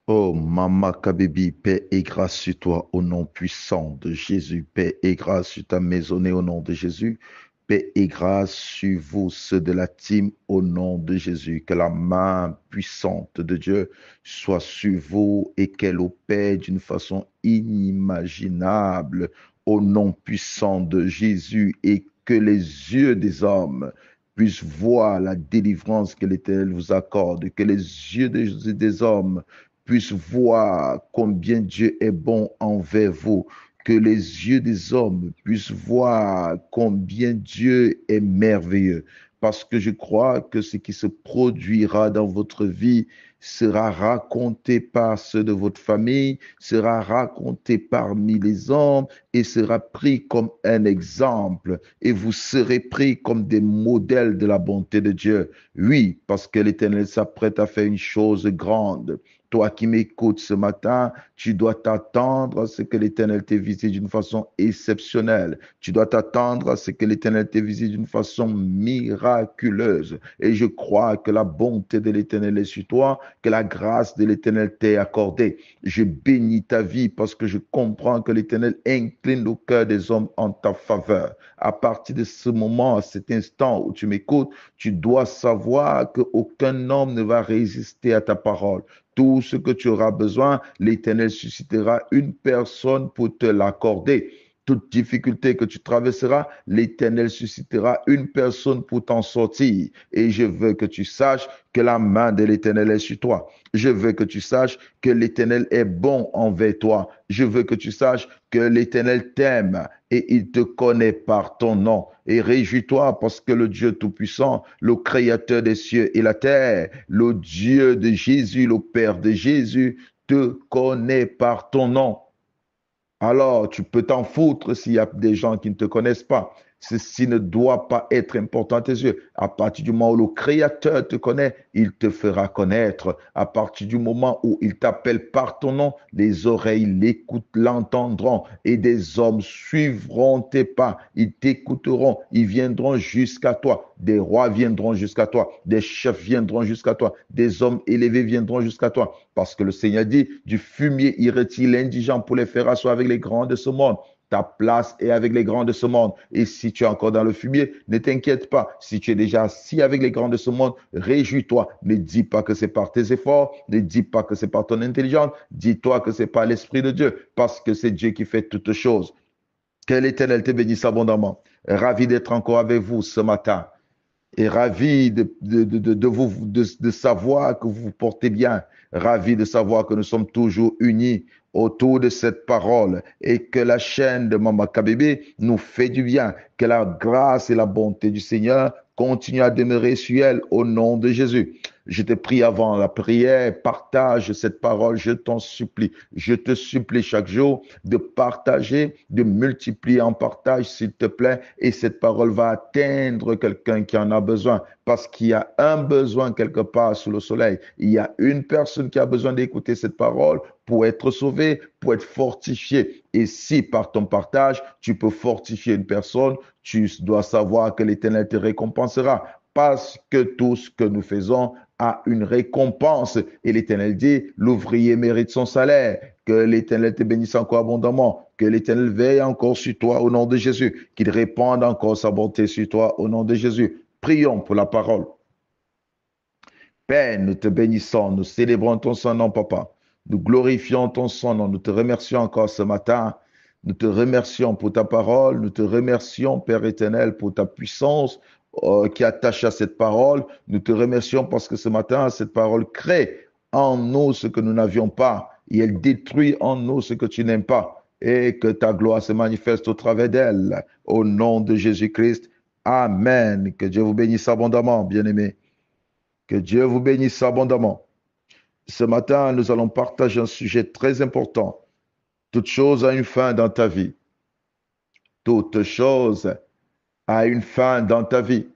Oh, Mama Kabibi, paix et grâce sur toi au nom puissant de Jésus. Paix et grâce sur ta maisonnée au nom de Jésus. Paix et grâce sur vous, ceux de la team, au nom de Jésus. Que la main puissante de Dieu soit sur vous et qu'elle opère d'une façon inimaginable au nom puissant de Jésus et que les yeux des hommes puissent voir la délivrance que l'Éternel vous accorde, que les yeux des hommes puissent voir combien Dieu est bon envers vous, que les yeux des hommes puissent voir combien Dieu est merveilleux. Parce que je crois que ce qui se produira dans votre vie sera raconté par ceux de votre famille, sera raconté parmi les hommes et sera pris comme un exemple. Et vous serez pris comme des modèles de la bonté de Dieu. Oui, parce que l'Éternel s'apprête à faire une chose grande. Toi qui m'écoutes ce matin, tu dois t'attendre à ce que l'Éternel te visite d'une façon exceptionnelle. Tu dois t'attendre à ce que l'Éternel te visite d'une façon miraculeuse. Et je crois que la bonté de l'Éternel est sur toi, que la grâce de l'Éternel t'est accordée. Je bénis ta vie parce que je comprends que l'Éternel incline le cœur des hommes en ta faveur. À partir de ce moment, à cet instant où tu m'écoutes, tu dois savoir qu'aucun homme ne va résister à ta parole. Tout ce que tu auras besoin, l'Éternel suscitera une personne pour te l'accorder. Toute difficulté que tu traverseras, l'Éternel suscitera une personne pour t'en sortir. Et je veux que tu saches que la main de l'Éternel est sur toi. Je veux que tu saches que l'Éternel est bon envers toi. Je veux que tu saches que l'Éternel t'aime et il te connaît par ton nom. Et réjouis-toi parce que le Dieu Tout-Puissant, le Créateur des cieux et la terre, le Dieu de Jésus, le Père de Jésus, te connaît par ton nom. Alors, tu peux t'en foutre s'il y a des gens qui ne te connaissent pas. Ceci ne doit pas être important à tes yeux. À partir du moment où le Créateur te connaît, il te fera connaître. À partir du moment où il t'appelle par ton nom, les oreilles l'écoutent, l'entendront et des hommes suivront tes pas. Ils t'écouteront, ils viendront jusqu'à toi. Des rois viendront jusqu'à toi, des chefs viendront jusqu'à toi, des hommes élevés viendront jusqu'à toi. Parce que le Seigneur dit, du fumier irait-il l'indigent pour les faire asseoir avec les grands de ce monde. Ta place est avec les grands de ce monde. Et si tu es encore dans le fumier, ne t'inquiète pas. Si tu es déjà assis avec les grands de ce monde, réjouis-toi. Ne dis pas que c'est par tes efforts. Ne dis pas que c'est par ton intelligence. Dis-toi que c'est par l'Esprit de Dieu. Parce que c'est Dieu qui fait toutes choses. Que l'Éternel te bénisse abondamment. Ravi d'être encore avec vous ce matin et ravi de savoir que vous vous portez bien, ravi de savoir que nous sommes toujours unis autour de cette parole et que la chaîne de Mama Kabébé nous fait du bien, que la grâce et la bonté du Seigneur continuent à demeurer sur elle au nom de Jésus. Je te prie avant la prière, partage cette parole, je t'en supplie. Je te supplie chaque jour de partager, de multiplier en partage, s'il te plaît, et cette parole va atteindre quelqu'un qui en a besoin, parce qu'il y a un besoin quelque part sous le soleil. Il y a une personne qui a besoin d'écouter cette parole pour être sauvé, pour être fortifié. Et si par ton partage, tu peux fortifier une personne, tu dois savoir que l'Éternel te récompensera parce que tout ce que nous faisons a une récompense. Et l'Éternel dit, l'ouvrier mérite son salaire. Que l'Éternel te bénisse encore abondamment. Que l'Éternel veille encore sur toi au nom de Jésus. Qu'il répande encore sa bonté sur toi au nom de Jésus. Prions pour la parole. Père, nous te bénissons, nous célébrons ton Saint-Nom, Papa. Nous glorifions ton Saint-Nom. Nous te remercions encore ce matin. Nous te remercions pour ta parole. Nous te remercions, Père éternel, pour ta puissance qui attache à cette parole. Nous te remercions parce que ce matin, cette parole crée en nous ce que nous n'avions pas et elle détruit en nous ce que tu n'aimes pas et que ta gloire se manifeste au travers d'elle. Au nom de Jésus-Christ. Amen. Que Dieu vous bénisse abondamment, bien-aimés. Que Dieu vous bénisse abondamment. Ce matin, nous allons partager un sujet très important. Toute chose a une fin dans ta vie. Toute chose a une fin dans ta vie.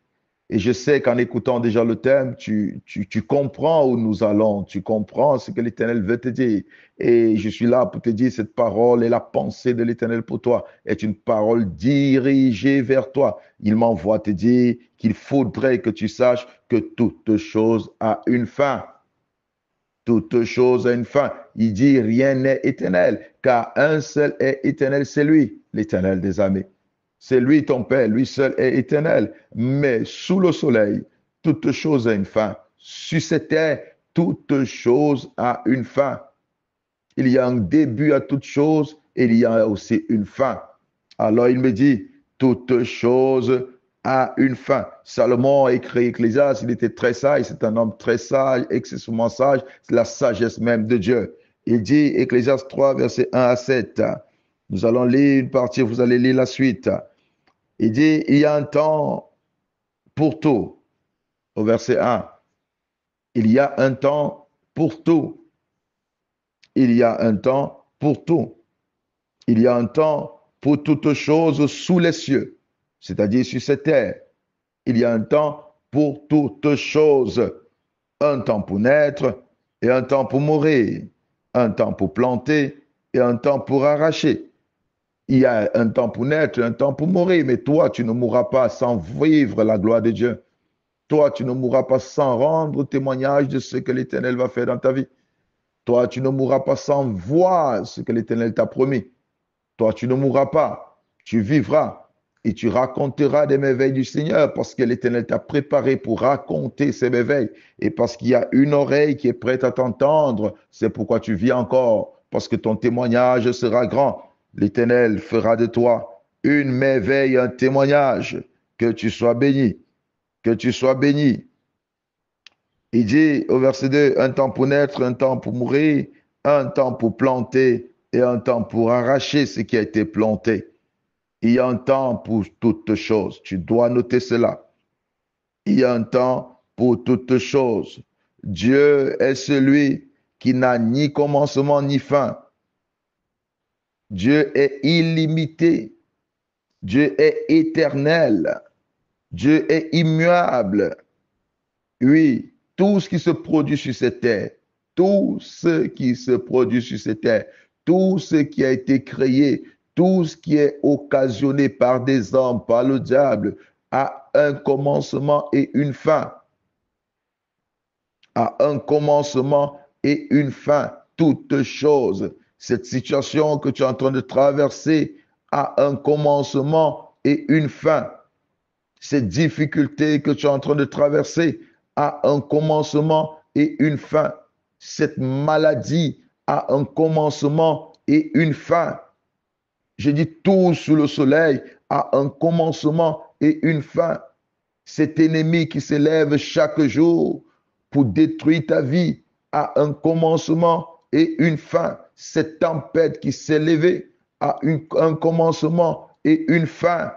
Et je sais qu'en écoutant déjà le thème, tu comprends où nous allons, tu comprends ce que l'Éternel veut te dire. Et je suis là pour te dire, cette parole et la pensée de l'Éternel pour toi est une parole dirigée vers toi. Il m'envoie te dire qu'il faudrait que tu saches que toute chose a une fin. Toute chose a une fin. Il dit, rien n'est éternel, car un seul est éternel, c'est lui, l'Éternel des armées. C'est lui ton Père, lui seul est éternel. Mais sous le soleil, toute chose a une fin. Sur cette terre, toute chose a une fin. Il y a un début à toute chose et il y a aussi une fin. Alors il me dit, toute chose a une fin. Salomon a écrit Ecclésiaste, il était très sage, c'est un homme très sage, excessivement sage, c'est la sagesse même de Dieu. Il dit, Ecclésiaste 3, versets 1 à 7, nous allons lire une partie, vous allez lire la suite. Il dit, il y a un temps pour tout, au verset 1. Il y a un temps pour tout. Il y a un temps pour tout. Il y a un temps pour toutes choses sous les cieux, c'est-à-dire sur cette terre. Il y a un temps pour toutes choses. Un temps pour naître et un temps pour mourir. Un temps pour planter et un temps pour arracher. Il y a un temps pour naître et un temps pour mourir. Mais toi, tu ne mourras pas sans vivre la gloire de Dieu. Toi, tu ne mourras pas sans rendre témoignage de ce que l'Éternel va faire dans ta vie. Toi, tu ne mourras pas sans voir ce que l'Éternel t'a promis. Toi, tu ne mourras pas, tu vivras et tu raconteras des merveilles du Seigneur parce que l'Éternel t'a préparé pour raconter ces merveilles et parce qu'il y a une oreille qui est prête à t'entendre. C'est pourquoi tu vis encore, parce que ton témoignage sera grand. L'Éternel fera de toi une merveille, un témoignage. Que tu sois béni, que tu sois béni. Il dit au verset 2, un temps pour naître, un temps pour mourir, un temps pour planter et un temps pour arracher ce qui a été planté. Il y a un temps pour toutes choses. Tu dois noter cela. Il y a un temps pour toutes choses. Dieu est celui qui n'a ni commencement ni fin. Dieu est illimité. Dieu est éternel. Dieu est immuable. Oui, tout ce qui se produit sur cette terre, tout ce qui se produit sur cette terre, tout ce qui a été créé, tout ce qui est occasionné par des hommes, par le diable, a un commencement et une fin. A un commencement et une fin. Toute chose. Cette situation que tu es en train de traverser a un commencement et une fin. Cette difficulté que tu es en train de traverser a un commencement et une fin. Cette maladie a un commencement et une fin. Je dis tout sous le soleil a un commencement et une fin. Cet ennemi qui s'élève chaque jour pour détruire ta vie a un commencement et une fin. Cette tempête qui s'est levée a un commencement et une fin.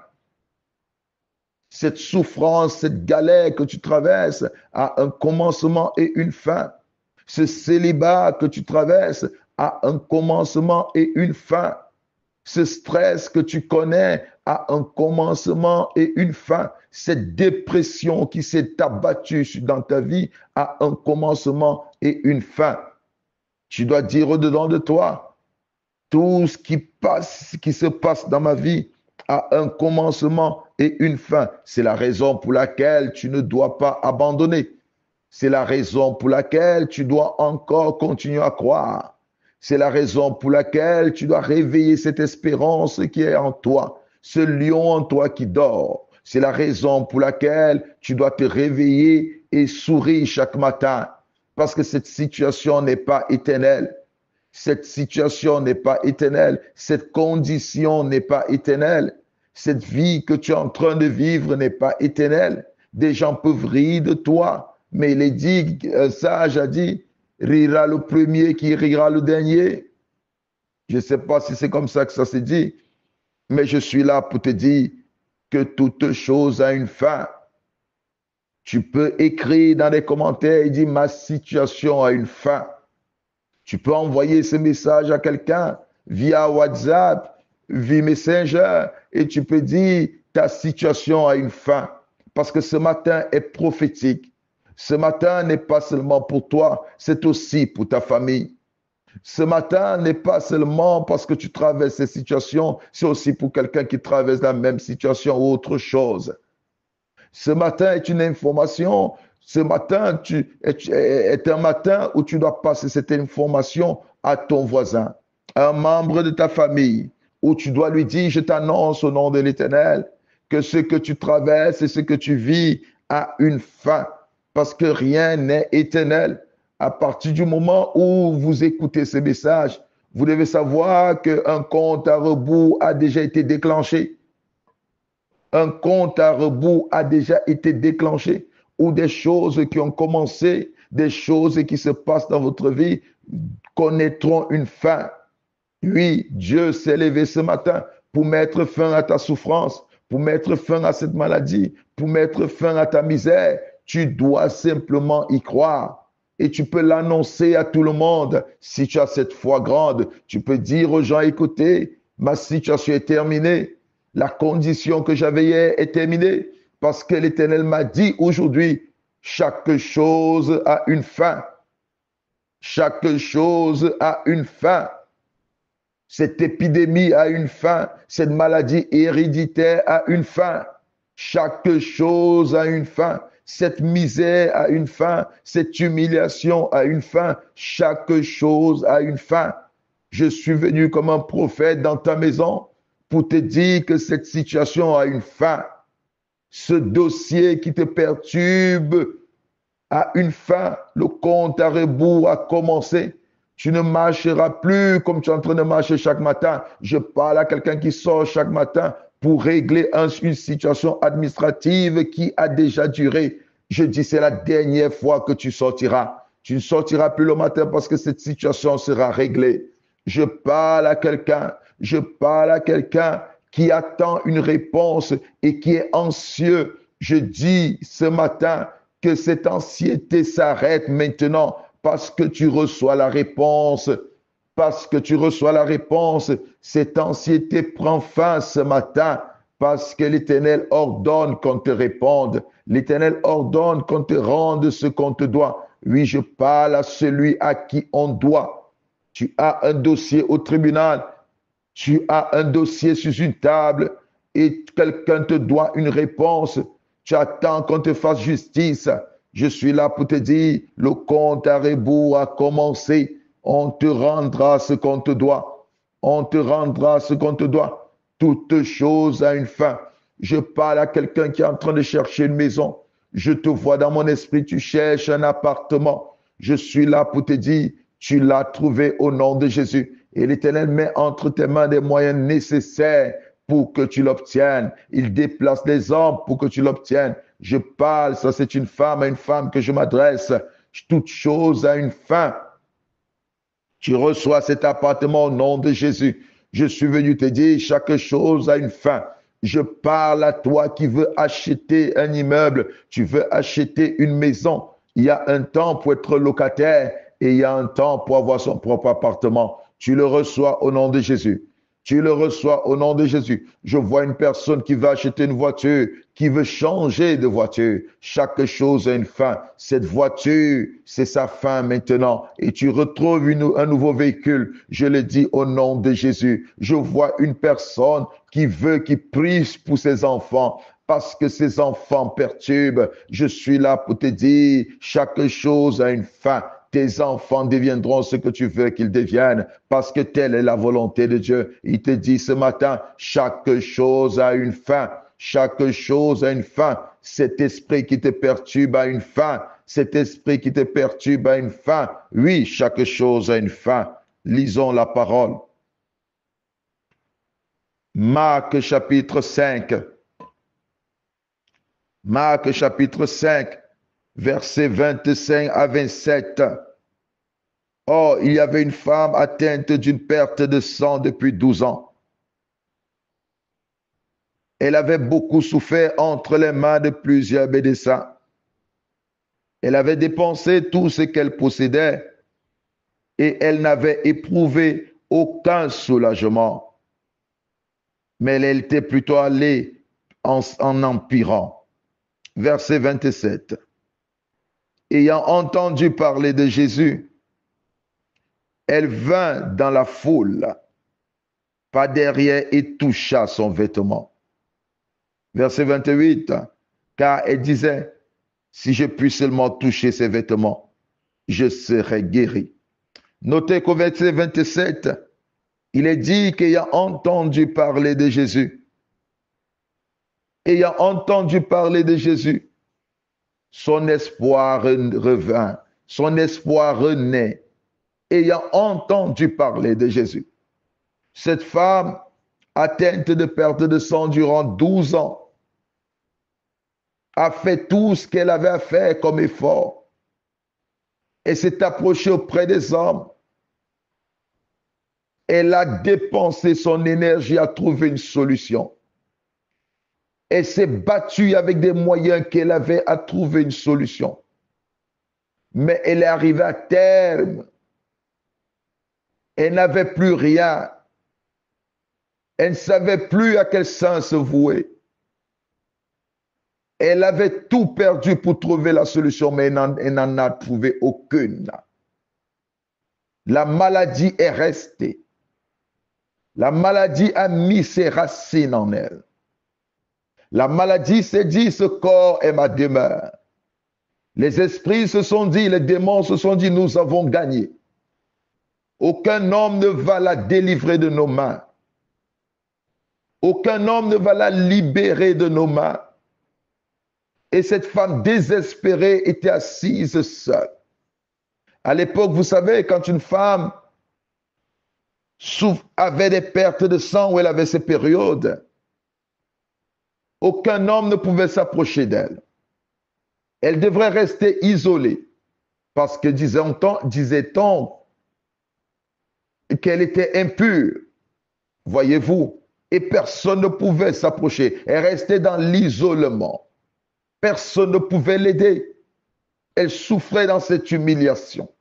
Cette souffrance, cette galère que tu traverses a un commencement et une fin. Ce célibat que tu traverses a un commencement et une fin. Ce stress que tu connais a un commencement et une fin. Cette dépression qui s'est abattue dans ta vie a un commencement et une fin. Tu dois dire au-dedans de toi, tout ce qui se passe dans ma vie a un commencement et une fin. C'est la raison pour laquelle tu ne dois pas abandonner. C'est la raison pour laquelle tu dois encore continuer à croire. C'est la raison pour laquelle tu dois réveiller cette espérance qui est en toi, ce lion en toi qui dort. C'est la raison pour laquelle tu dois te réveiller et sourire chaque matin, parce que cette situation n'est pas éternelle. Cette situation n'est pas éternelle. Cette condition n'est pas éternelle. Cette vie que tu es en train de vivre n'est pas éternelle. Des gens peuvent rire de toi, mais il est dit, un sage a dit, rira le premier qui rira le dernier. Je ne sais pas si c'est comme ça que ça se dit, mais je suis là pour te dire que toute chose a une fin. Tu peux écrire dans les commentaires et dire ma situation a une fin. Tu peux envoyer ce message à quelqu'un via WhatsApp, via Messenger, et tu peux dire ta situation a une fin. Parce que ce matin est prophétique. Ce matin n'est pas seulement pour toi, c'est aussi pour ta famille. Ce matin n'est pas seulement parce que tu traverses ces situations, c'est aussi pour quelqu'un qui traverse la même situation ou autre chose. Ce matin est une information Ce matin est un matin où tu dois passer cette information à ton voisin, à un membre de ta famille, où tu dois lui dire, je t'annonce au nom de l'Éternel, que ce que tu traverses et ce que tu vis a une fin, parce que rien n'est éternel. À partir du moment où vous écoutez ce message, vous devez savoir qu'un compte à rebours a déjà été déclenché. Un compte à rebours a déjà été déclenché, ou des choses qui ont commencé, des choses qui se passent dans votre vie connaîtront une fin. Oui, Dieu s'est levé ce matin pour mettre fin à ta souffrance, pour mettre fin à cette maladie, pour mettre fin à ta misère. Tu dois simplement y croire. Et tu peux l'annoncer à tout le monde. Si tu as cette foi grande, tu peux dire aux gens, écoutez, ma situation est terminée. La condition que j'avais hier est terminée. Parce que l'Éternel m'a dit aujourd'hui, chaque chose a une fin. Chaque chose a une fin. Cette épidémie a une fin. Cette maladie héréditaire a une fin. Chaque chose a une fin. Cette misère a une fin. Cette humiliation a une fin. Chaque chose a une fin. Je suis venu comme un prophète dans ta maison pour te dire que cette situation a une fin. Ce dossier qui te perturbe a une fin. Le compte à rebours a commencé. Tu ne marcheras plus comme tu es en train de marcher chaque matin. Je parle à quelqu'un qui sort chaque matin pour régler une situation administrative qui a déjà duré. Je dis, c'est la dernière fois que tu sortiras. Tu ne sortiras plus le matin parce que cette situation sera réglée. Je parle à quelqu'un qui attend une réponse et qui est anxieux. Je dis ce matin que cette anxiété s'arrête maintenant parce que tu reçois la réponse. Parce que tu reçois la réponse, cette anxiété prend fin ce matin parce que l'Éternel ordonne qu'on te réponde. L'Éternel ordonne qu'on te rende ce qu'on te doit. Oui, je parle à celui à qui on doit. Tu as un dossier au tribunal. Tu as un dossier sur une table et quelqu'un te doit une réponse. Tu attends qu'on te fasse justice. Je suis là pour te dire, le compte à rebours a commencé. On te rendra ce qu'on te doit. On te rendra ce qu'on te doit. Toute chose a une fin. Je parle à quelqu'un qui est en train de chercher une maison. Je te vois dans mon esprit, tu cherches un appartement. Je suis là pour te dire, tu l'as trouvé au nom de Jésus. Et l'Éternel met entre tes mains des moyens nécessaires pour que tu l'obtiennes. Il déplace des hommes pour que tu l'obtiennes. Je parle, ça c'est une femme à une femme que je m'adresse. Toute chose a une fin. Tu reçois cet appartement au nom de Jésus. Je suis venu te dire, chaque chose a une fin. Je parle à toi qui veux acheter un immeuble, tu veux acheter une maison. Il y a un temps pour être locataire et il y a un temps pour avoir son propre appartement. Tu le reçois au nom de Jésus. Tu le reçois au nom de Jésus. Je vois une personne qui va acheter une voiture, qui veut changer de voiture. Chaque chose a une fin. Cette voiture, c'est sa fin maintenant. Et tu retrouves un nouveau véhicule. Je le dis au nom de Jésus. Je vois une personne qui prie pour ses enfants parce que ses enfants perturbent. Je suis là pour te dire, chaque chose a une fin. Tes enfants deviendront ce que tu veux qu'ils deviennent parce que telle est la volonté de Dieu. Il te dit ce matin, chaque chose a une fin. Chaque chose a une fin. Cet esprit qui te perturbe a une fin. Cet esprit qui te perturbe a une fin. Oui, chaque chose a une fin. Lisons la parole. Marc chapitre 5. Marc chapitre 5. Versets 25 à 27. Or, il y avait une femme atteinte d'une perte de sang depuis 12 ans. Elle avait beaucoup souffert entre les mains de plusieurs médecins. Elle avait dépensé tout ce qu'elle possédait et elle n'avait éprouvé aucun soulagement. Mais elle était plutôt allée en empirant. Verset 27. Ayant entendu parler de Jésus, elle vint dans la foule, par derrière, et toucha son vêtement. Verset 28, car elle disait, Si je puis seulement toucher ses vêtements, je serai guéri. Notez qu'au verset 27, il est dit qu'ayant entendu parler de Jésus, ayant entendu parler de Jésus, son espoir revint, son espoir renaît, ayant entendu parler de Jésus. Cette femme, atteinte de perte de sang durant 12 ans, a fait tout ce qu'elle avait à faire comme effort et s'est approchée auprès des hommes. Elle a dépensé son énergie à trouver une solution. Elle s'est battue avec des moyens qu'elle avait à trouver une solution. Mais elle est arrivée à terme. Elle n'avait plus rien. Elle ne savait plus à quel sens se vouer. Elle avait tout perdu pour trouver la solution, mais elle n'en a trouvé aucune. La maladie est restée. La maladie a mis ses racines en elle. La maladie s'est dit, ce corps est ma demeure. Les esprits se sont dit, les démons se sont dit, nous avons gagné. Aucun homme ne va la délivrer de nos mains. Aucun homme ne va la libérer de nos mains. Et cette femme désespérée était assise seule. À l'époque, vous savez, quand une femme avait des pertes de sang ou elle avait ses périodes, aucun homme ne pouvait s'approcher d'elle. Elle devrait rester isolée parce que disait-on qu'elle était impure, voyez-vous, et personne ne pouvait s'approcher. Elle restait dans l'isolement. Personne ne pouvait l'aider. Elle souffrait dans cette humiliation.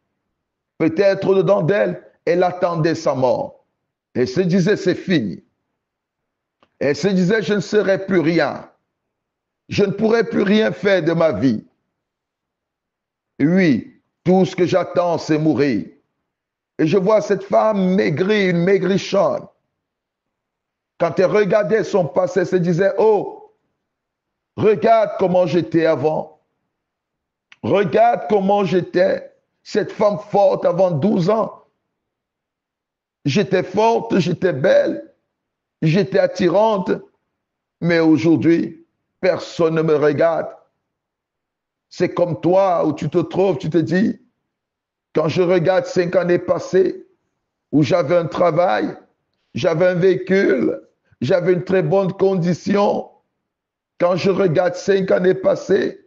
Peut-être dedans d'elle, elle attendait sa mort. Elle se disait, c'est fini. Elle se disait, je ne serai plus rien. Je ne pourrai plus rien faire de ma vie. Oui, tout ce que j'attends, c'est mourir. Et je vois cette femme maigrie, une maigrichonne. Quand elle regardait son passé, elle se disait, oh, regarde comment j'étais avant. Regarde comment j'étais. Cette femme forte avant 12 ans. J'étais forte, j'étais belle, j'étais attirante. Mais aujourd'hui, personne ne me regarde. C'est comme toi où tu te trouves, tu te dis, quand je regarde 5 années passées, où j'avais un travail, j'avais un véhicule, j'avais une très bonne condition. Quand je regarde 5 années passées,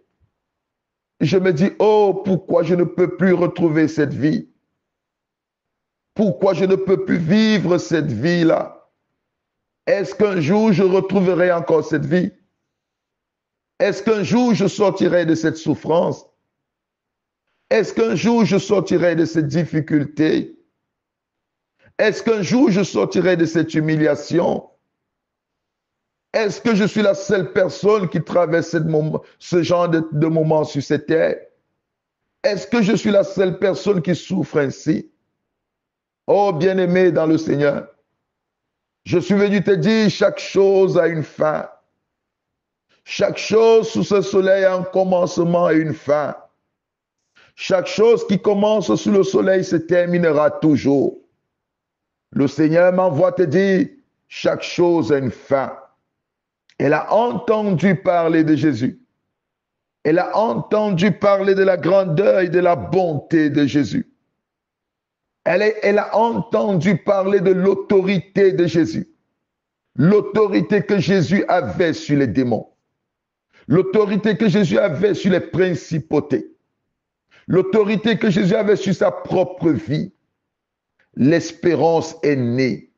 je me dis, oh, pourquoi je ne peux plus retrouver cette vie? Pourquoi je ne peux plus vivre cette vie-là? Est-ce qu'un jour je retrouverai encore cette vie? Est-ce qu'un jour je sortirai de cette souffrance? Est-ce qu'un jour je sortirai de cette difficulté? Est-ce qu'un jour je sortirai de cette humiliation? Est-ce que je suis la seule personne qui traverse ce genre de moments sur cette terre? Est-ce que je suis la seule personne qui souffre ainsi? Oh, bien-aimé dans le Seigneur, je suis venu te dire, chaque chose a une fin. Chaque chose sous ce soleil a un commencement et une fin. Chaque chose qui commence sous le soleil se terminera toujours. Le Seigneur m'envoie te dire, chaque chose a une fin. Elle a entendu parler de Jésus. Elle a entendu parler de la grandeur et de la bonté de Jésus. Elle a entendu parler de l'autorité de Jésus. L'autorité que Jésus avait sur les démons. L'autorité que Jésus avait sur les principautés. L'autorité que Jésus avait sur sa propre vie. L'espérance est née.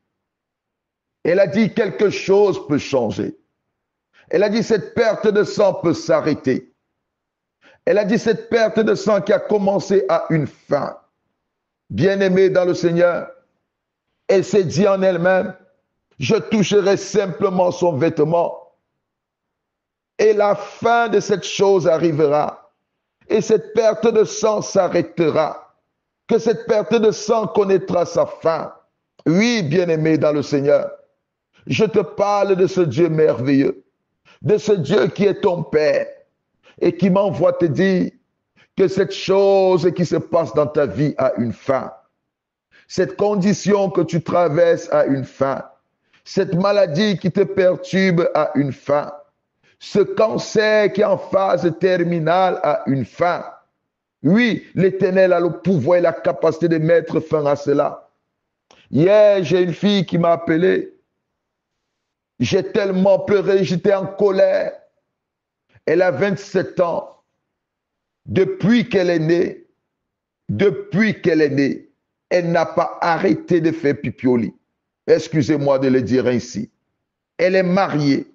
Elle a dit quelque chose peut changer. Elle a dit cette perte de sang peut s'arrêter. Elle a dit cette perte de sang qui a commencé à une fin. Bien-aimée dans le Seigneur, elle s'est dit en elle-même, je toucherai simplement son vêtement et la fin de cette chose arrivera et cette perte de sang s'arrêtera, que cette perte de sang connaîtra sa fin. Oui, bien-aimé dans le Seigneur, je te parle de ce Dieu merveilleux, de ce Dieu qui est ton Père, et qui m'envoie te dire que cette chose qui se passe dans ta vie a une fin. Cette condition que tu traverses a une fin. Cette maladie qui te perturbe a une fin. Ce cancer qui est en phase terminale a une fin. Oui, l'Éternel a le pouvoir et la capacité de mettre fin à cela. Hier, j'ai une fille qui m'a appelé. J'ai tellement pleuré, j'étais en colère. Elle a 27 ans. Depuis qu'elle est née, elle n'a pas arrêté de faire pipi au lit. Excusez-moi de le dire ainsi. Elle est mariée.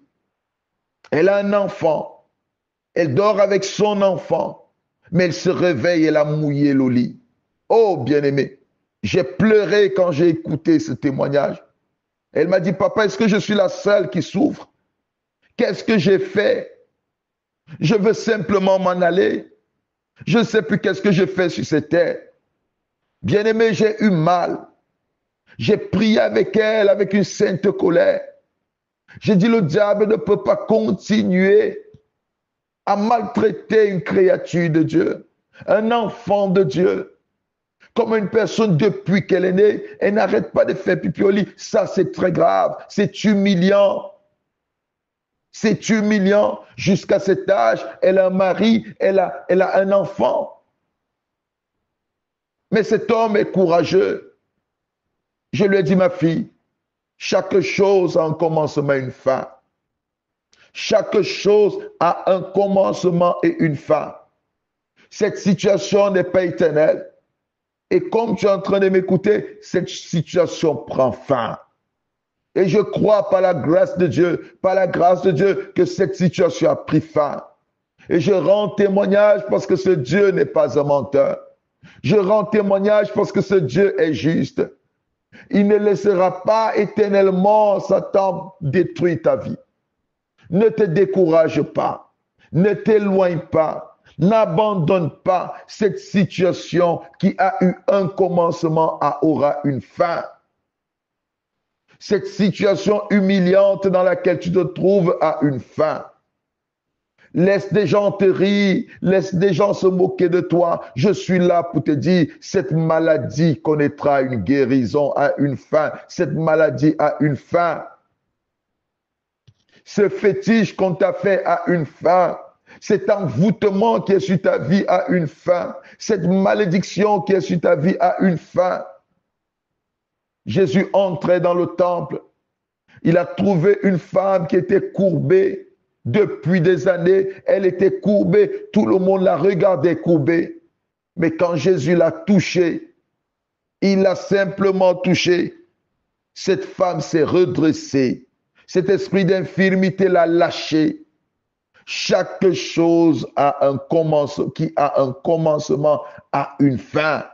Elle a un enfant. Elle dort avec son enfant. Mais elle se réveille, elle a mouillé le lit. Oh, bien-aimé, j'ai pleuré quand j'ai écouté ce témoignage. Elle m'a dit, papa, est-ce que je suis la seule qui souffre? Qu'est-ce que j'ai fait? Je veux simplement m'en aller. Je ne sais plus qu'est-ce que j'ai fait sur cette terre. Bien-aimé, j'ai eu mal. J'ai prié avec elle avec une sainte colère. J'ai dit, le diable ne peut pas continuer à maltraiter une créature de Dieu, un enfant de Dieu. Comme une personne, depuis qu'elle est née, elle n'arrête pas de faire pipi au lit. Ça, c'est très grave. C'est humiliant. C'est humiliant. Jusqu'à cet âge, elle a un mari, elle a un enfant. Mais cet homme est courageux. Je lui ai dit, ma fille, chaque chose a un commencement et une fin. Chaque chose a un commencement et une fin. Cette situation n'est pas éternelle. Et comme tu es en train de m'écouter, cette situation prend fin. Et je crois par la grâce de Dieu, que cette situation a pris fin. Et je rends témoignage parce que ce Dieu n'est pas un menteur. Je rends témoignage parce que ce Dieu est juste. Il ne laissera pas éternellement Satan détruire ta vie. Ne te décourage pas. Ne t'éloigne pas. N'abandonne pas cette situation qui a eu un commencement aura une fin. Cette situation humiliante dans laquelle tu te trouves a une fin. Laisse des gens te rire, laisse des gens se moquer de toi. Je suis là pour te dire, cette maladie connaîtra une guérison, a une fin. Cette maladie a une fin. Ce fétiche qu'on t'a fait a une fin. Cet envoûtement qui est sur ta vie a une fin. Cette malédiction qui est sur ta vie a une fin. Jésus entrait dans le temple. Il a trouvé une femme qui était courbée. Depuis des années, elle était courbée. Tout le monde la regardait courbée. Mais quand Jésus l'a touchée, il l'a simplement touchée. Cette femme s'est redressée. Cet esprit d'infirmité l'a lâché. Chaque chose a un commencement, qui a un commencement a une fin.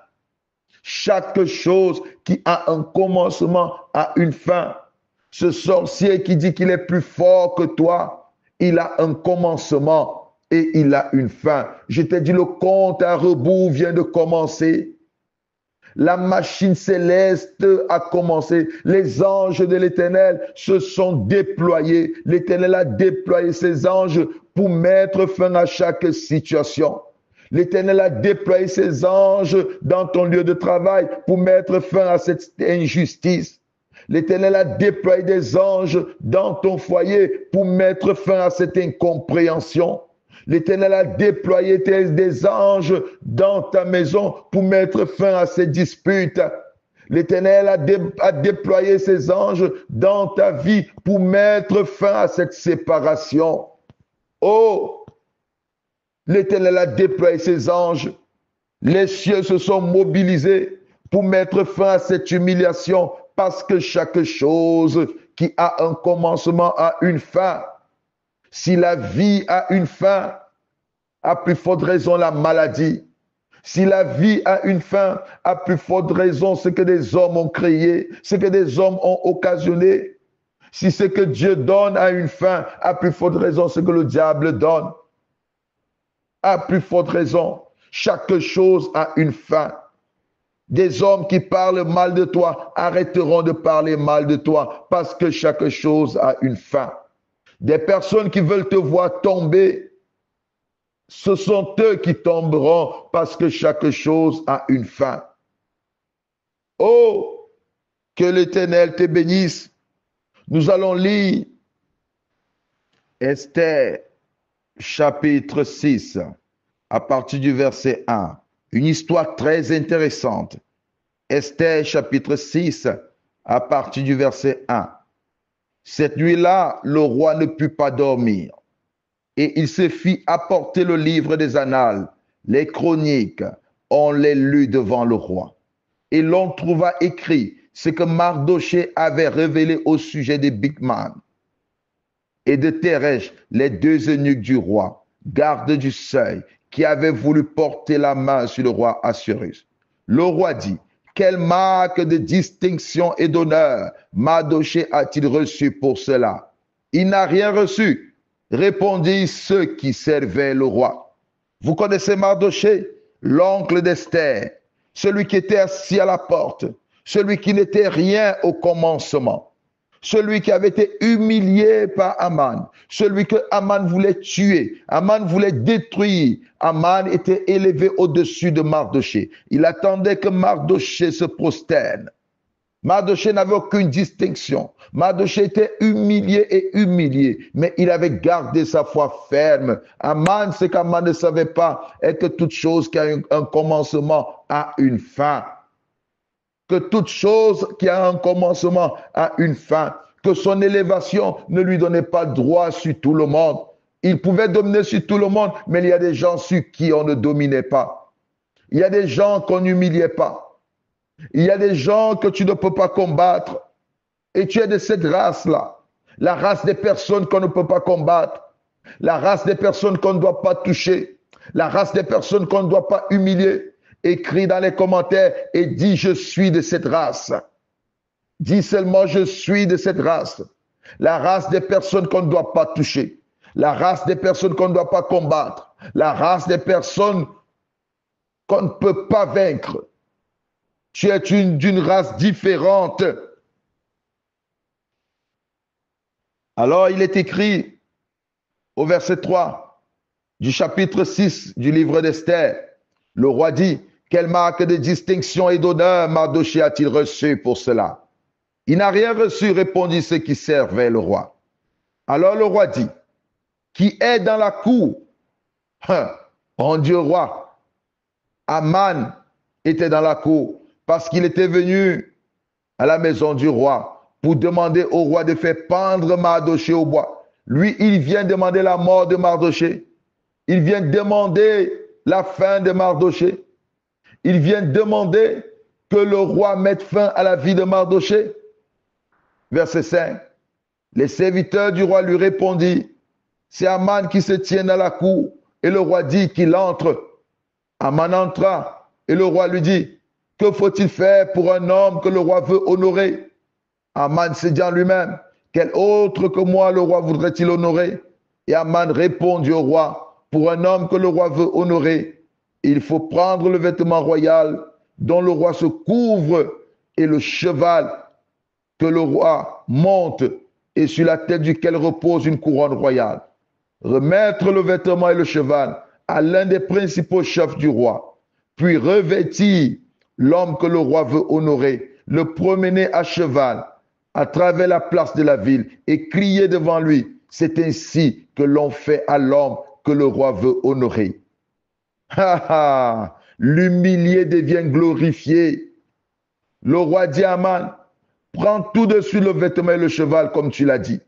Chaque chose qui a un commencement a une fin. Ce sorcier qui dit qu'il est plus fort que toi, il a un commencement et il a une fin. Je t'ai dit, le compte à rebours vient de commencer. La machine céleste a commencé. Les anges de l'Éternel se sont déployés. L'Éternel a déployé ses anges pour mettre fin à chaque situation. L'Éternel a déployé ses anges dans ton lieu de travail pour mettre fin à cette injustice. L'Éternel a déployé des anges dans ton foyer pour mettre fin à cette incompréhension. L'Éternel a déployé des anges dans ta maison pour mettre fin à ces disputes. L'Éternel a déployé ses anges dans ta vie pour mettre fin à cette séparation. Oh! L'Éternel a déployé ses anges. Les cieux se sont mobilisés pour mettre fin à cette humiliation parce que chaque chose qui a un commencement a une fin. Si la vie a une fin, à plus forte raison la maladie. Si la vie a une fin, à plus forte raison ce que des hommes ont créé, ce que des hommes ont occasionné. Si ce que Dieu donne a une fin, à plus forte raison ce que le diable donne. À plus forte raison, chaque chose a une fin. Des hommes qui parlent mal de toi arrêteront de parler mal de toi parce que chaque chose a une fin. Des personnes qui veulent te voir tomber Ce sont eux qui tomberont parce que chaque chose a une fin. Oh, que l'Éternel te bénisse. Nous allons lire Esther chapitre 6 à partir du verset 1. Une histoire très intéressante. Esther chapitre 6 à partir du verset 1. Cette nuit-là, le roi ne put pas dormir. Et il se fit apporter le livre des annales, les chroniques, on les lut devant le roi. Et l'on trouva écrit ce que Mardochée avait révélé au sujet de Bigman et de Teresh, les deux eunuques du roi, gardes du seuil, qui avaient voulu porter la main sur le roi Assuérus. Le roi dit, quelle marque de distinction et d'honneur Mardochée a-t-il reçu pour cela? Il n'a rien reçu, répondit ceux qui servaient le roi. Vous connaissez Mardochée, l'oncle d'Esther, celui qui était assis à la porte, celui qui n'était rien au commencement, celui qui avait été humilié par Aman, celui que Aman voulait tuer, Aman voulait détruire. Aman était élevé au-dessus de Mardochée. Il attendait que Mardochée se prosterne. Mardochée n'avait aucune distinction. Mardochée était humilié, mais il avait gardé sa foi ferme. Aman, ce qu'Aman ne savait pas est que toute chose qui a un commencement a une fin. Que toute chose qui a un commencement a une fin. Que son élévation ne lui donnait pas droit sur tout le monde. Il pouvait dominer sur tout le monde, mais il y a des gens sur qui on ne dominait pas. Il y a des gens qu'on n'humiliait pas. Il y a des gens que tu ne peux pas combattre. Et tu es de cette race-là. La race des personnes qu'on ne peut pas combattre. La race des personnes qu'on ne doit pas toucher. La race des personnes qu'on ne doit pas humilier. Écris dans les commentaires et dis je suis de cette race. Dis seulement je suis de cette race. La race des personnes qu'on ne doit pas toucher. La race des personnes qu'on ne doit pas combattre. La race des personnes qu'on ne peut pas vaincre. Tu es d'une race différente. Alors il est écrit au verset 3 du chapitre 6 du livre d'Esther. Le roi dit, quelle marque de distinction et d'honneur Mardochée a-t-il reçu pour cela? Il n'a rien reçu, répondit ceux qui servaient le roi. Alors le roi dit, qui est dans la cour? Mon Dieu roi, Aman était dans la cour parce qu'il était venu à la maison du roi pour demander au roi de faire pendre Mardochée au bois. Lui, il vient demander la mort de Mardochée. Il vient demander la fin de Mardochée. Il vient demander que le roi mette fin à la vie de Mardochée. Verset 5. Les serviteurs du roi lui répondirent, c'est Aman qui se tient dans la cour. Et le roi dit qu'il entre. Aman entra et le roi lui dit, que faut-il faire pour un homme que le roi veut honorer? Aman se dit en lui-même, quel autre que moi le roi voudrait-il honorer? Et Aman répondit au roi, pour un homme que le roi veut honorer, il faut prendre le vêtement royal dont le roi se couvre et le cheval que le roi monte et sur la tête duquel repose une couronne royale. Remettre le vêtement et le cheval à l'un des principaux chefs du roi, puis revêtir l'homme que le roi veut honorer, le promener à cheval à travers la place de la ville et crier devant lui, c'est ainsi que l'on fait à l'homme que le roi veut honorer. L'humilié devient glorifié. Le roi dit à Aman, prends tout de suite le vêtement et le cheval comme tu l'as dit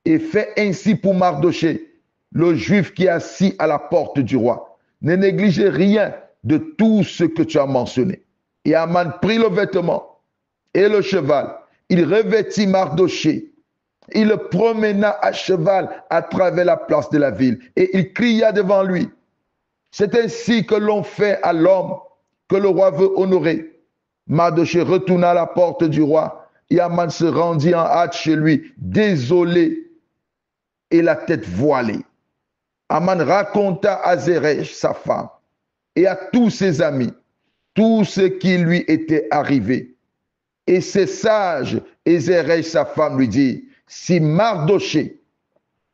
et fais ainsi pour Mardochée, le juif qui est assis à la porte du roi. Ne négligez rien de tout ce que tu as mentionné. Et Aman prit le vêtement et le cheval. Il revêtit Mardochée. Il le promena à cheval à travers la place de la ville et il cria devant lui. C'est ainsi que l'on fait à l'homme que le roi veut honorer. Mardochée retourna à la porte du roi et Aman se rendit en hâte chez lui, désolé et la tête voilée. Aman raconta à Zeresh, sa femme, et à tous ses amis, tout ce qui lui était arrivé. Et ses sages et Zeresh, sa femme, lui dit, si Mardochée,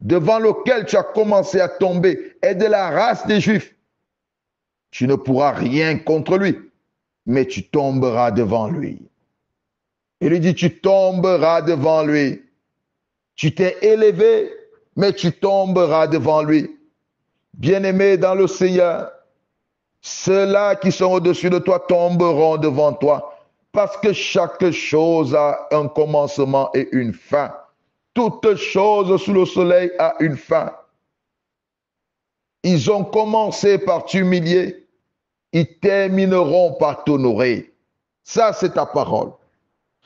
devant lequel tu as commencé à tomber, est de la race des Juifs. Tu ne pourras rien contre lui, mais tu tomberas devant lui. Il lui dit, tu tomberas devant lui. Tu t'es élevé, mais tu tomberas devant lui. Bien-aimé dans le Seigneur, ceux-là qui sont au-dessus de toi tomberont devant toi, parce que chaque chose a un commencement et une fin. Toute chose sous le soleil a une fin. Ils ont commencé par t'humilier, ils termineront par t'honorer. Ça, c'est ta parole.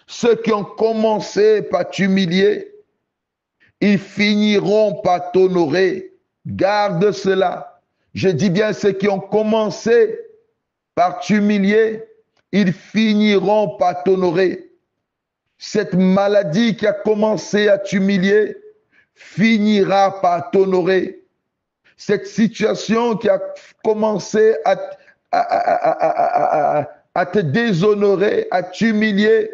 Ceux qui ont commencé par t'humilier, ils finiront par t'honorer. Garde cela. Je dis bien ceux qui ont commencé par t'humilier, ils finiront par t'honorer. Cette maladie qui a commencé à t'humilier finira par t'honorer. Cette situation qui a commencé à te déshonorer, à t'humilier,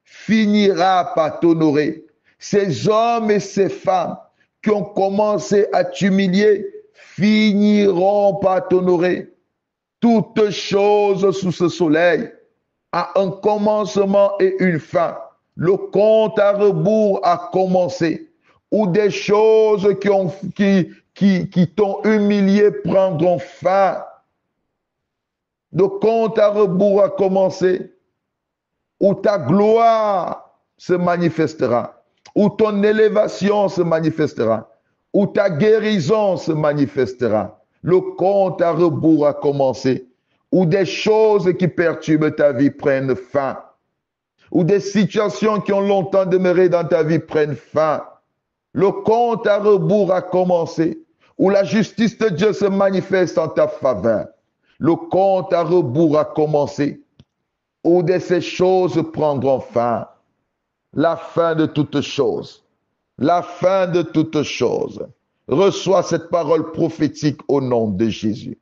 finira par t'honorer. Ces hommes et ces femmes qui ont commencé à t'humilier finiront par t'honorer. Toute chose sous ce soleil a un commencement et une fin. Le compte à rebours a commencé. Ou des choses qui t'ont humilié prendront fin. Le compte à rebours a commencé. Où ta gloire se manifestera. Où ton élévation se manifestera. Où ta guérison se manifestera. Le compte à rebours a commencé. Où des choses qui perturbent ta vie prennent fin. Où des situations qui ont longtemps demeuré dans ta vie prennent fin. Le compte à rebours a commencé. Où la justice de Dieu se manifeste en ta faveur. Le compte à rebours a commencé. Où de ces choses prendront fin. La fin de toutes choses. La fin de toutes choses. Reçois cette parole prophétique au nom de Jésus.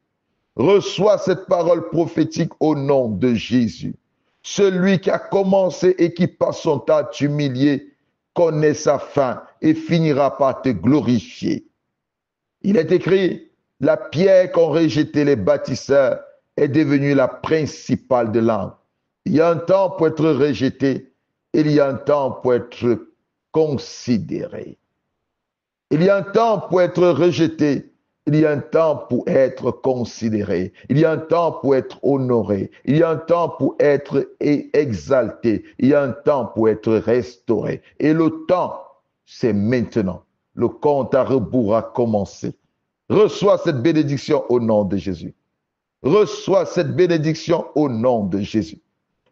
Reçois cette parole prophétique au nom de Jésus. Celui qui a commencé et qui passe son temps à t'humilier connaît sa fin et finira par te glorifier. Il est écrit, la pierre qu'ont rejetée les bâtisseurs est devenue la principale de l'angle. Il y a un temps pour être rejeté, il y a un temps pour être considéré. Il y a un temps pour être rejeté, il y a un temps pour être considéré, il y a un temps pour être honoré, il y a un temps pour être exalté, il y a un temps pour être restauré. Et le temps, c'est maintenant. Le compte à rebours a commencé. Reçois cette bénédiction au nom de Jésus. Reçois cette bénédiction au nom de Jésus.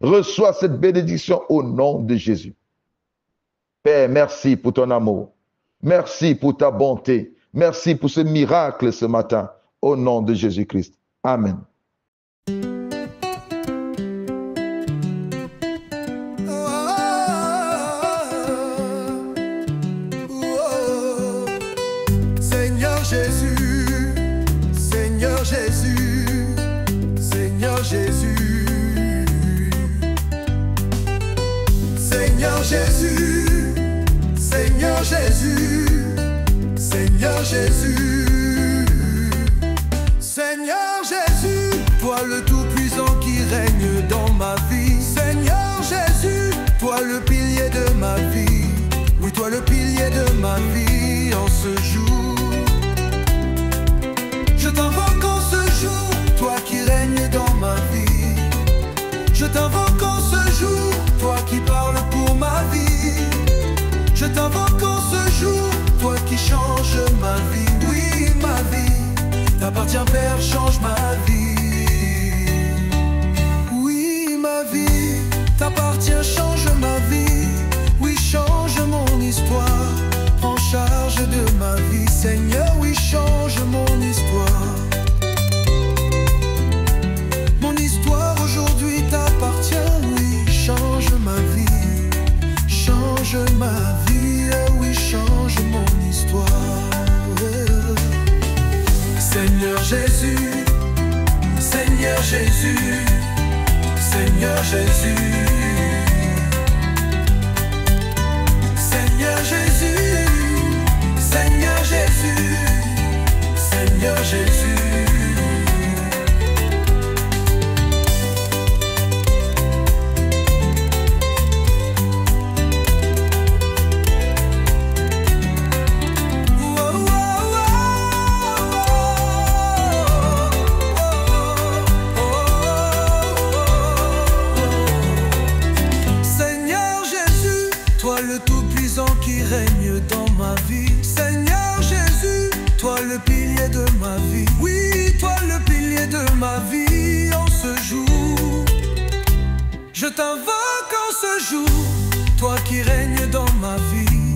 Reçois cette bénédiction au nom de Jésus. Père, merci pour ton amour. Merci pour ta bonté. Merci pour ce miracle ce matin. Au nom de Jésus-Christ. Amen. Seigneur Jésus, Seigneur Jésus, Seigneur Jésus. Seigneur Jésus, Seigneur Jésus, Seigneur Jésus. Seigneur Jésus, toi le Tout-Puissant qui règne dans ma vie. Seigneur Jésus, toi le pilier de ma vie. Oui, toi le pilier de ma vie en ce jour. Je t'invoque en ce jour, toi qui règnes dans ma vie. Je t'invoque en ce jour, toi qui parles pour ma vie. Je t'invoque en ce jour, toi qui changes ma vie. Oui, ma vie t'appartient, Père, change ma vie. Oui, ma vie t'appartient, change ma vie. Oui, change mon histoire, prends charge de ma vie. Seigneur, oui, change mon histoire. Mon histoire aujourd'hui t'appartient, oui, change ma vie. Change ma vie, oui, change mon histoire. Seigneur Jésus, t'invoque en ce jour, toi qui règnes dans ma vie.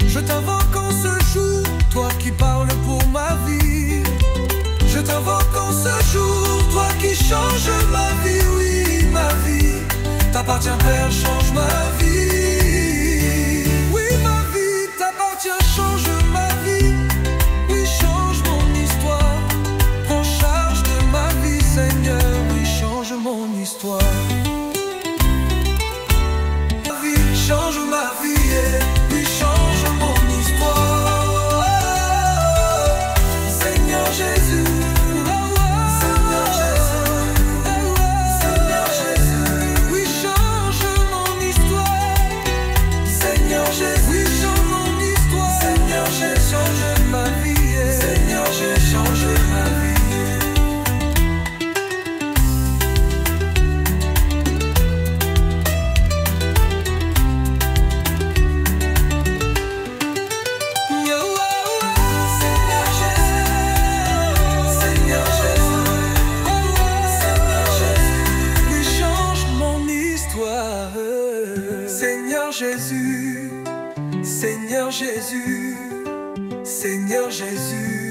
Je t'invoque en ce jour, toi qui parles pour ma vie. Je t'invoque en ce jour, toi qui changes ma vie, oui, ma vie. T'appartient, Père, change ma vie. Oui, ma vie t'appartient, change ma vie. Oui, change mon histoire. Prends charge de ma vie, Seigneur. Oui, change mon histoire. Ma vie, change ma vie. Oui, change mon histoire. Seigneur Jésus. Change ma vie, Seigneur, j'ai changé ma vie. Seigneur Jésus, Seigneur Jésus, oui, change mon histoire. Seigneur Jésus, Seigneur Jésus. Seigneur Jésus.